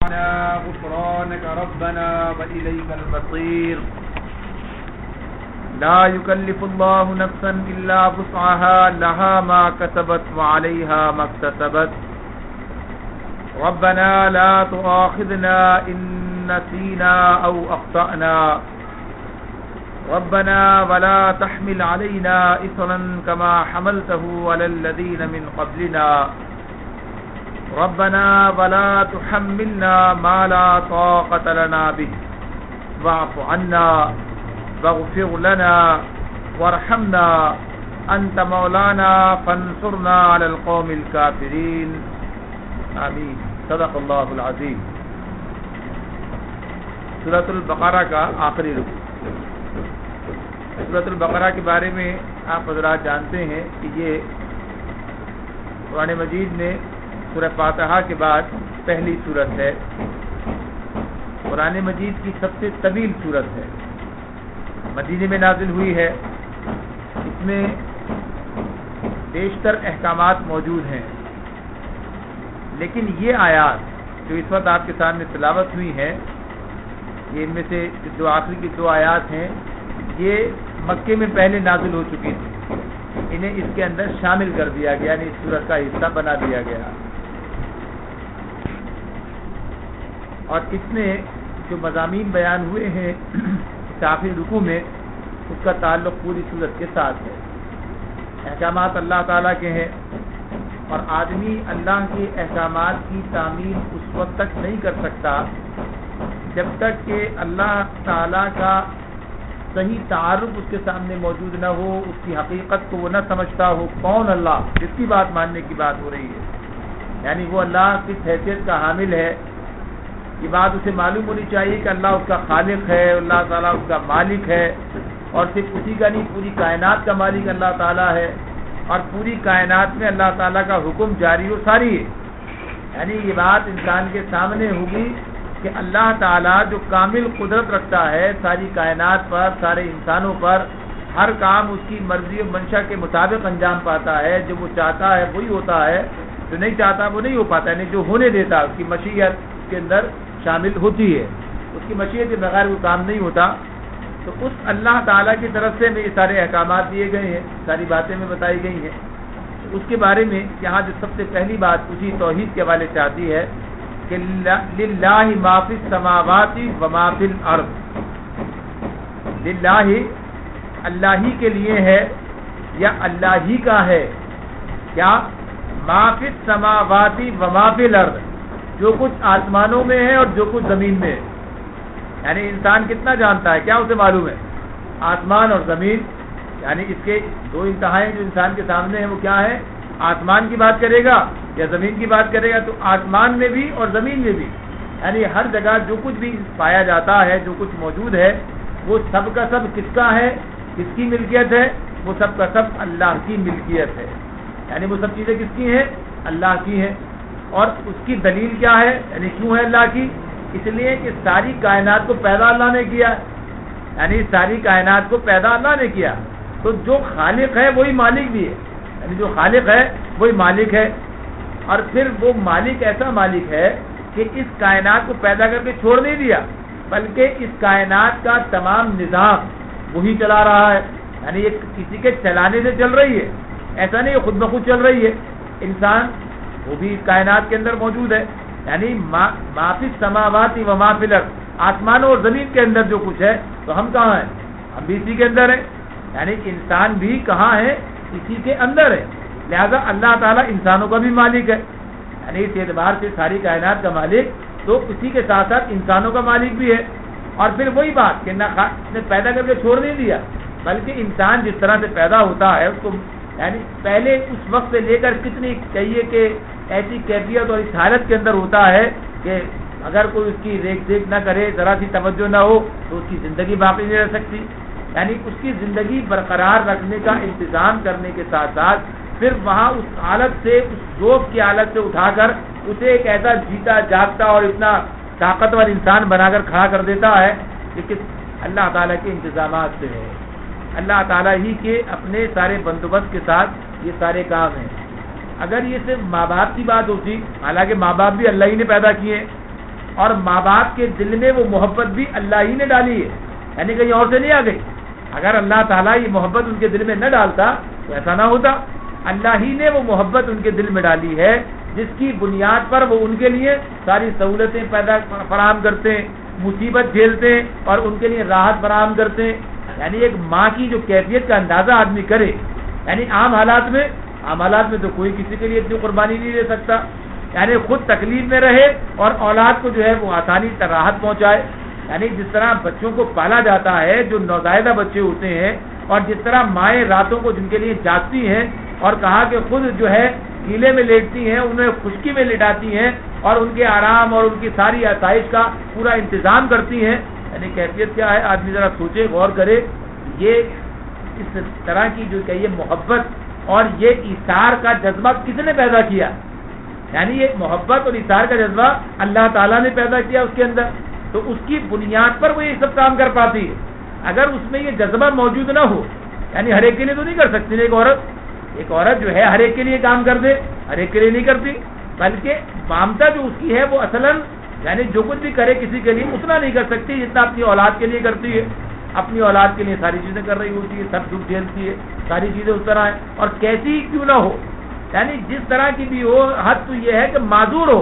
غفرانك ربنا وإليك المصير. لا يكلف الله نفسا إلا وسعها لها ما كسبت وعليها ما اكتسبت. ربنا لا تؤاخذنا إن نسينا أو أخطأنا. ربنا ولا تحمل علينا إصرا كما حملته على الذين من قبلنا. ربنا ولا تحملنا ما لا طاقة لنا به واعف عنا واغفر لنا وارحمنا أنت مولانا فانصرنا على القوم الكافرين. آمین. صدق اللہ العظیم. سورۃ البقرہ کا آخری رکوع. سورۃ البقرہ کے بارے میں آپ حضرات جانتے ہیں کہ یہ قرآن مجید میں سورہ فاتحہ کے بعد پہلی سورت ہے. قرآن مجید کی سب سے طویل سورت ہے. مدینے میں نازل ہوئی ہے. اس میں بیشتر احکامات موجود ہیں، لیکن یہ آیات جو اس وقت آپ کے سامنے تلاوت ہوئی ہیں، یہ ان میں سے جو آخری کی 2 آیات ہیں، یہ مکے میں پہلے نازل ہو چکی تھی. انہیں اس کے اندر شامل کر دیا گیا، یعنی اس سورت کا حصہ بنا دیا گیا. اور اس میں جو مضامین بیان ہوئے ہیں اس آخری رکوع میں، اس کا تعلق پوری سورت کے ساتھ ہے. احکامات اللہ تعالیٰ کے ہیں، اور آدمی اللہ کے احکامات کی تعمیل اس وقت تک نہیں کر سکتا جب تک کہ اللہ تعالیٰ کا صحیح تعارف اس کے سامنے موجود نہ ہو، اس کی حقیقت کو وہ نہ سمجھتا ہو. کون اللہ، جس کی بات ماننے کی بات ہو رہی ہے، یعنی وہ اللہ کس حیثیت کا حامل ہے، یہ بات اسے معلوم ہونی چاہیے کہ اللہ اس کا خالق ہے، اللہ تعالیٰ اس کا مالک ہے، اور صرف اسی کا نہیں، پوری کائنات کا مالک اللہ تعالیٰ ہے، اور پوری کائنات میں اللہ تعالیٰ کا حکم جاری و ساری ہے. یعنی یہ بات انسان کے سامنے ہوگی کہ اللہ تعالیٰ جو کامل قدرت رکھتا ہے ساری کائنات پر، سارے انسانوں پر، ہر کام اس کی مرضی و منشا کے مطابق انجام پاتا ہے. جو وہ چاہتا ہے وہی ہوتا ہے، جو نہیں چاہتا وہ نہیں ہو پاتا. یعنی جو ہونے دیتا اس کی مشیت کے اندر شامل ہوتی ہے، اس کی مشیت کے بغیر وہ کام نہیں ہوتا. تو اس اللہ تعالیٰ کی طرف سے میں یہ سارے احکامات دیے گئے ہیں، ساری باتیں میں بتائی گئی ہیں. اس کے بارے میں یہاں جو سب سے پہلی بات اسی توحید کے حوالے سے آتی ہے کہ للہ ما فی السماوات وما فی الارض. للہ اللہ ہی کے لیے ہے یا اللہ ہی کا ہے. کیا؟ ما فی السماوات وما فی الارض، جو کچھ آسمانوں میں ہے اور جو کچھ زمین میں ہے. یعنی انسان کتنا جانتا ہے، کیا اسے معلوم ہے؟ آسمان اور زمین. یعنی اس کے 2 انتہائیں جو انسان کے سامنے ہیں وہ کیا ہے؟ آسمان کی بات کرے گا یا زمین کی بات کرے گا. تو آسمان میں بھی اور زمین میں بھی، یعنی ہر جگہ جو کچھ بھی پایا جاتا ہے، جو کچھ موجود ہے، وہ سب کا سب کس کا ہے، کس کی ملکیت ہے؟ وہ سب کا سب اللہ کی ملکیت ہے. یعنی وہ سب چیزیں کس کی ہیں؟ اللہ کی ہیں. اور اس کی دلیل کیا ہے؟ یعنی کیوں ہے اللہ کی؟ اس لیے کہ ساری کائنات کو پیدا اللہ نے کیا. یعنی ساری کائنات کو پیدا اللہ نے کیا. تو جو خالق ہے وہی مالک بھی ہے. یعنی جو خالق ہے وہی مالک ہے. اور پھر وہ مالک ایسا مالک ہے کہ اس کائنات کو پیدا کر کے چھوڑ نہیں دیا، بلکہ اس کائنات کا تمام نظام وہی چلا رہا ہے. یعنی یہ کسی کے چلانے سے چل رہی ہے، ایسا نہیں خود بخود چل رہی ہے. انسان وہ بھی اس کائنات کے اندر موجود ہے. یعنی ما فی السماوات وما فی الارض، آسمانوں اور زمین کے اندر جو کچھ ہے، تو ہم کہاں ہیں؟ ہم بھی اسی کے اندر ہیں. یعنی انسان بھی کہاں ہے؟ اسی کے اندر ہے. لہذا اللہ تعالیٰ انسانوں کا بھی مالک ہے. یعنی اس اعتبار سے ساری کائنات کا مالک، تو اسی کے ساتھ ساتھ انسانوں کا مالک بھی ہے. اور پھر وہی بات کہ نہ پیدا کر کے چھوڑ نہیں دیا، بلکہ انسان جس طرح سے پیدا ہوتا ہے اس کو، یعنی پہلے اس وقت سے لے کر کتنی کہیے کہ ایسی کیفیت اور اس حالت کے اندر ہوتا ہے کہ اگر کوئی اس کی دیکھ دیکھ نہ کرے، ذرا سی توجہ نہ ہو، تو اس کی زندگی باقی نہیں رہ سکتی. یعنی اس کی زندگی برقرار رکھنے کا انتظام کرنے کے ساتھ ساتھ پھر وہاں اس حالت سے، اس ذوق کی حالت سے اٹھا کر اسے ایک ایسا جیتا جاگتا اور اتنا طاقتور انسان بنا کر کھڑا کر دیتا ہے کہ اللہ تعالیٰ کے انتظامات سے ہے. اللہ تعالیٰ ہی کے اپنے سارے بندوبست کے ساتھ یہ سارے کام ہیں. اگر یہ صرف ماں باپ کی بات ہوتی، حالانکہ ماں باپ بھی اللہ ہی نے پیدا کیے، اور ماں باپ کے دل میں وہ محبت بھی اللہ ہی نے ڈالی ہے، یعنی کہیں اور سے نہیں آ گئی. اگر اللہ تعالیٰ یہ محبت ان کے دل میں نہ ڈالتا تو ایسا نہ ہوتا. اللہ ہی نے وہ محبت ان کے دل میں ڈالی ہے جس کی بنیاد پر وہ ان کے لیے ساری سہولتیں فراہم کرتے ہیں، مصیبت جھیلتے ہیں اور ان کے لیے راحت فراہم کرتے ہیں. یعنی ایک ماں کی جو کیفیت کا اندازہ آدمی کرے، یعنی عام حالات میں تو کوئی کسی کے لیے اتنی قربانی نہیں دے سکتا، یعنی خود تکلیف میں رہے اور اولاد کو جو ہے وہ آسانی تک راحت پہنچائے. یعنی جس طرح بچوں کو پالا جاتا ہے، جو نوزائیدہ بچے ہوتے ہیں، اور جس طرح مائیں راتوں کو جن کے لیے جاگتی ہیں اور کہا کہ خود جو ہے گیلے میں لیٹتی ہیں، انہیں خشکی میں لٹاتی ہیں اور ان کے آرام اور ان کی ساری آسائش کا پورا انتظام کرتی ہیں. یعنی کیفیت کیا ہے، آدمی ذرا سوچے، غور کرے. یہ اس طرح کی جو کہ یہ محبت اور یہ ایثار کا جذبہ کس نے پیدا کیا؟ یعنی یہ محبت اور ایثار کا جذبہ اللہ تعالیٰ نے پیدا کیا اس کے اندر، تو اس کی بنیاد پر وہ یہ سب کام کر پاتی ہے. اگر اس میں یہ جذبہ موجود نہ ہو، یعنی ہر ایک کے لیے تو نہیں کر سکتی. ایک عورت جو ہے ہر ایک کے لیے کام کر دے، ہر ایک کے لیے نہیں کرتی، بلکہ مامتا جو اس کی ہے وہ اصلاً یعنی جو کچھ بھی کرے کسی کے لیے اتنا نہیں کر سکتی جتنا اپنی اولاد کے لیے کرتی ہے. اپنی اولاد کے لیے ساری چیزیں کر رہی ہوتی ہے، سب دکھ جھیلتی ہے، ساری چیزیں اس طرح ہیں. اور کیسی ہی کیوں نہ ہو، یعنی جس طرح کی بھی ہو، حد تو یہ ہے کہ معذور ہو.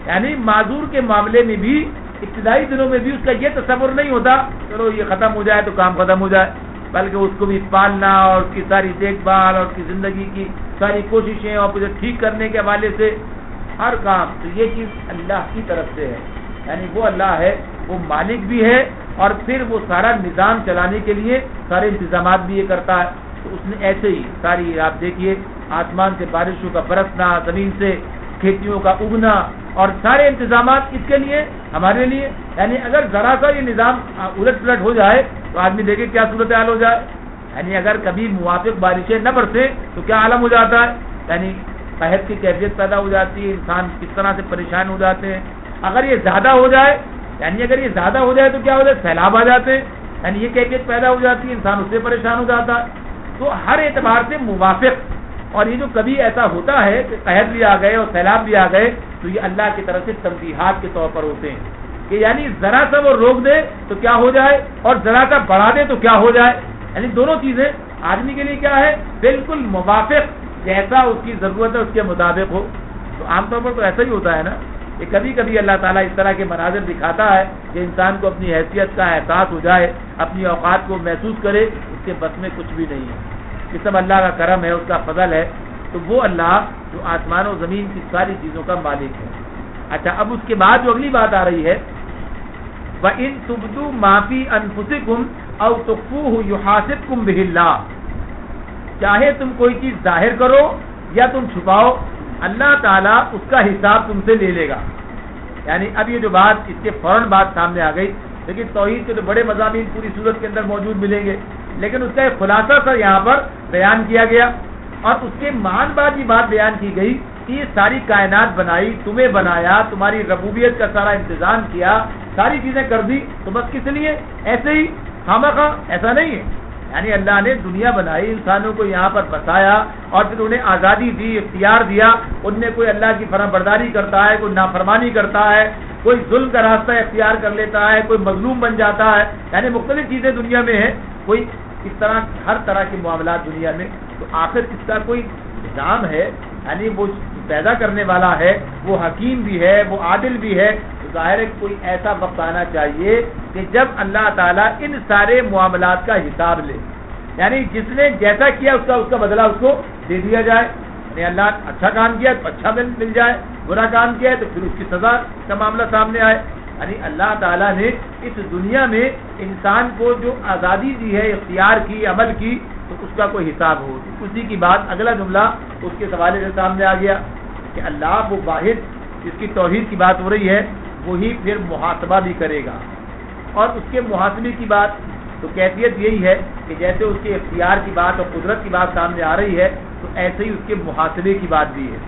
یعنی معذور کے معاملے میں بھی ابتدائی دنوں میں بھی اس کا یہ تصور نہیں ہوتا چلو یہ ختم ہو جائے تو کام ختم ہو جائے، بلکہ اس کو بھی پالنا اور اس کی ساری دیکھ بھال اور اس کی زندگی کی ساری کوششیں اور اسے ٹھیک کرنے کے حوالے سے ہر کام، تو یہ چیز اللہ کی طرف سے ہے. یعنی وہ اللہ ہے، وہ مالک بھی ہے اور پھر وہ سارا نظام چلانے کے لیے سارے انتظامات بھی یہ کرتا ہے. تو اس نے ایسے ہی ساری آپ دیکھیے آسمان سے بارشوں کا برسنا، زمین سے کھیتیوں کا اگنا اور سارے انتظامات اس کے لیے ہمارے لیے. یعنی اگر ذرا سا یہ نظام الٹ پلٹ ہو جائے تو آدمی دیکھے کیا صورتحال ہو جائے. یعنی اگر کبھی موافق بارشیں نہ برسیں تو کیا عالم ہو جاتا ہے. یعنی قحط کی کیفیت پیدا ہو جاتی ہے، انسان کس طرح سے پریشان ہو جاتے ہیں. اگر یہ زیادہ ہو جائے، یعنی اگر یہ زیادہ ہو جائے تو کیا ہو جائے، سیلاب آ جاتے ہیں. یعنی یہ کیفیت پیدا ہو جاتی ہے، انسان اس سے پریشان ہو جاتا ہے. تو ہر اعتبار سے موافق. اور یہ جو کبھی ایسا ہوتا ہے کہ قحط بھی آ گئے اور سیلاب بھی آ گئے تو یہ اللہ کی طرف سے تنبیہات کے طور پر ہوتے ہیں کہ یعنی ذرا سا وہ روک دے تو کیا ہو جائے اور ذرا سا بڑھا دے تو کیا ہو جائے. یعنی دونوں چیزیں آدمی کے لیے کیا ہے، بالکل موافق، جیسا اس کی ضرورت ہے اس کے مطابق ہو. تو عام طور پر تو ایسا ہی ہوتا ہے نا کہ کبھی کبھی اللہ تعالیٰ اس طرح کے مناظر دکھاتا ہے کہ انسان کو اپنی حیثیت کا احساس ہو جائے، اپنی اوقات کو محسوس کرے. اس کے بس میں کچھ بھی نہیں ہے، یہ سب اللہ کا کرم ہے، اس کا فضل ہے. تو وہ اللہ جو آسمان و زمین کی ساری چیزوں کا مالک ہے. اچھا، اب اس کے بعد جو اگلی بات آ رہی ہے وَإِن تُبْدُوا مَا فِي أَنفُسِكُمْ أَوْ تُخْفُوهُ يُحَاسِبْكُم بِهِ اللَّهُ. چاہے تم کوئی چیز ظاہر کرو یا تم چھپاؤ، اللہ تعالیٰ اس کا حساب تم سے لے لے گا. یعنی اب یہ جو بات اس کے فوراً بات سامنے آ گئی، لیکن توحید کے تو بڑے مضامین پوری صورت کے اندر موجود ملیں گے، لیکن اس کا ایک خلاصہ سا یہاں پر بیان کیا گیا. اور اس کے مان بعد یہ بات بیان کی گئی کہ یہ ساری کائنات بنائی، تمہیں بنایا، تمہاری ربوبیت کا سارا انتظام کیا، ساری چیزیں کر دی، تو بس کس لیے؟ ایسے ہی خامخواہ؟ ایسا نہیں ہے. یعنی اللہ نے دنیا بنائی، انسانوں کو یہاں پر بسایا اور پھر انہیں آزادی دی، اختیار دیا. ان میں کوئی اللہ کی فرمان برداری کرتا ہے، کوئی نافرمانی کرتا ہے، کوئی ظلم کا راستہ اختیار کر لیتا ہے، کوئی مظلوم بن جاتا ہے. یعنی مختلف چیزیں دنیا میں ہیں، کوئی اس طرح ہر طرح کے معاملات دنیا میں. تو آخر اس کا کوئی نظام ہے، یعنی وہ پیدا کرنے والا ہے، وہ حکیم بھی ہے، وہ عادل بھی ہے. تو ظاہر ہے کوئی ایسا وقت آنا چاہیے کہ جب اللہ تعالیٰ ان سارے معاملات کا حساب لے. یعنی جس نے جیسا کیا اس کا بدلہ اس کو دے دیا جائے. یعنی اللہ اچھا کام کیا تو اچھا مل جائے، برا کام کیا ہے تو پھر اس کی سزا کا معاملہ سامنے آئے. یعنی اللہ تعالیٰ نے اس دنیا میں انسان کو جو آزادی دی ہے، اختیار کی، عمل کی، تو اس کا کوئی حساب ہو. اسی کی بات اگلا جملہ اس کے حوالے سے سامنے آ گیا کہ اللہ وہ واحد جس کی توحید کی بات ہو رہی ہے وہی پھر محاسبہ بھی کرے گا. اور اس کے محاسبے کی بات تو کیفیت یہی ہے کہ جیسے اس کے اختیار کی بات اور قدرت کی بات سامنے آ رہی ہے تو ایسے ہی اس کے محاسبے کی بات بھی ہے.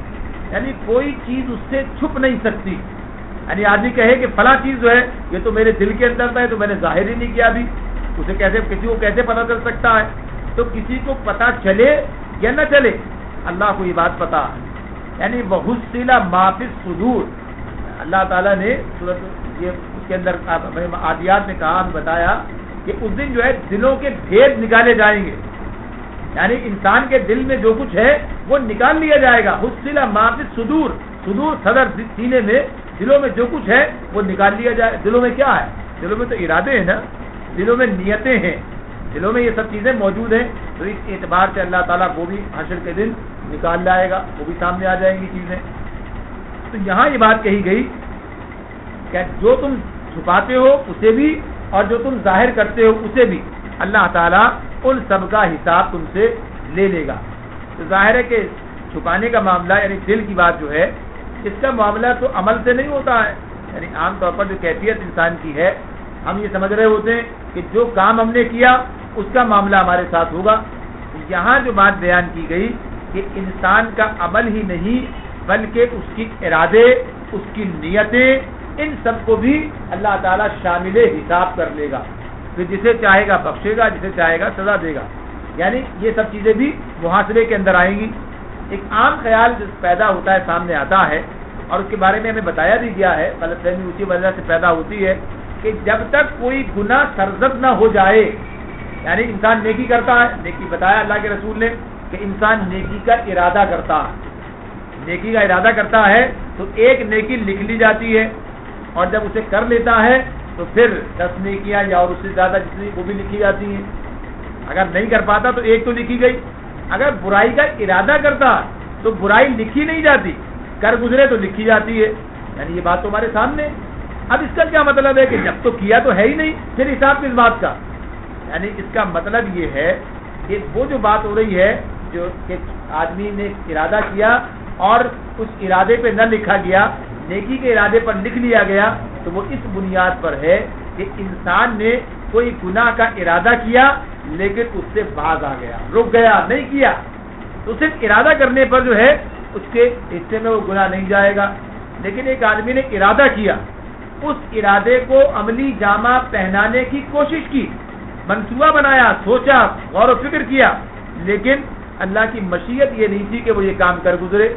یعنی کوئی چیز اس سے چھپ نہیں سکتی. یعنی آدمی کہے کہ فلاں چیز جو ہے یہ تو میرے دل کے اندر ہے تو میں نے ظاہر ہی نہیں کیا ابھی، اسے کیسے کسی کو کیسے پتہ چل سکتا ہے؟ تو کسی کو پتہ چلے یا نہ چلے اللہ کو یہ بات پتہ ہے. یعنی وَحُصِّلَ مَا فِي الصُّدُورِ، اللہ تعالیٰ نے صورت یہ اس کے اندر عادیات میں کہا، ہمیں بتایا کہ اس دن جو ہے دلوں کے بھید نکالے جائیں گے، یعنی انسان کے دل میں جو کچھ ہے وہ نکال لیا جائے گا. حصل ما فی الصدور، صدور صدر سینے میں، دلوں میں جو کچھ ہے وہ نکال لیا جائے. دلوں میں کیا ہے؟ دلوں میں تو ارادے ہیں نا، دلوں میں نیتیں ہیں، دلوں میں یہ سب چیزیں موجود ہیں. تو اس اعتبار سے اللہ تعالیٰ وہ بھی حشر کے دن نکال لائے گا، وہ بھی سامنے آ جائیں گی چیزیں. تو یہاں یہ بات کہی گئی کہ جو تم چھپاتے ہو اسے بھی اور جو تم ظاہر کرتے ہو اسے بھی اللہ تعالیٰ ان سب کا حساب تم سے لے لے گا. تو ظاہر ہے کہ چھپانے کا معاملہ یعنی دل کی بات جو ہے، اس کا معاملہ تو عمل سے نہیں ہوتا ہے. یعنی عام طور پر جو کیفیت انسان کی ہے، ہم یہ سمجھ رہے ہوتے ہیں کہ جو کام ہم نے کیا اس کا معاملہ ہمارے ساتھ ہوگا. یہاں جو بات بیان کی گئی کہ انسان کا عمل ہی نہیں بلکہ اس کی ارادے، اس کی نیتیں، ان سب کو بھی اللہ تعالیٰ شامل حساب کر لے گا. پھر جسے چاہے گا بخشے گا، جسے چاہے گا سزا دے گا. یعنی یہ سب چیزیں بھی محاسبے کے اندر آئیں گی. ایک عام خیال جو پیدا ہوتا ہے، سامنے آتا ہے، اور اس کے بارے میں ہمیں بتایا بھی گیا ہے، غلط فہمی اسی وجہ سے پیدا ہوتی ہے کہ جب تک کوئی گناہ سرزد نہ ہو جائے، یعنی انسان نیکی کرتا ہے، نیکی بتایا اللہ کے رسول نے کہ انسان نیکی کا ارادہ کرتا ہے، نیکی کا ارادہ کرتا ہے تو ایک نیکی لکھ لی جاتی ہے، اور جب اسے کر لیتا ہے تو پھر 10 نیکیاں یا اور اس سے زیادہ جتنی وہ بھی لکھی جاتی ہیں. اگر نہیں کر پاتا تو ایک تو لکھی گئی. اگر برائی کا ارادہ کرتا تو برائی لکھی نہیں جاتی، کر گزرے تو لکھی جاتی ہے. یعنی یہ بات تو ہمارے سامنے. اب اس کا کیا مطلب ہے کہ جب تو کیا تو ہے ہی نہیں، پھر حساب کس بات کا؟ یعنی اس کا مطلب یہ ہے کہ وہ جو بات ہو رہی ہے جو کہ آدمی نے ارادہ کیا اور اس ارادے پہ نہ لکھا گیا، نیکی کے ارادے پر لکھ لیا گیا، تو وہ اس بنیاد پر ہے کہ انسان نے کوئی گناہ کا ارادہ کیا لیکن اس سے باز آ گیا، رک گیا، نہیں کیا. تو صرف ارادہ کرنے پر جو ہے اس کے حصے میں وہ گناہ نہیں جائے گا. لیکن ایک آدمی نے ارادہ کیا، اس ارادے کو عملی جامہ پہنانے کی کوشش کی، منصوبہ بنایا، سوچا، غور و فکر کیا، لیکن اللہ کی مشیت یہ نہیں تھی کہ وہ یہ کام کر گزرے.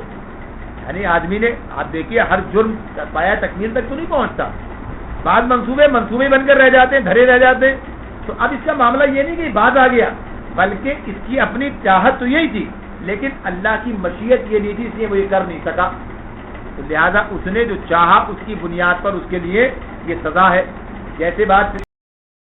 یعنی آدمی نے، آپ دیکھیے، ہر جرم پایا تکمیل تک تو نہیں پہنچتا، بعض منصوبے بن کر رہ جاتے ہیں، دھرے رہ جاتے ہیں. تو اب اس کا معاملہ یہ نہیں کہ بعد آ گیا، بلکہ اس کی اپنی چاہت تو یہی تھی لیکن اللہ کی مشیت یہ نہیں تھی، اس لیے وہ یہ کر نہیں سکا. تو لہذا اس نے جو چاہا اس کی بنیاد پر اس کے لیے یہ سزا ہے. جیسے بات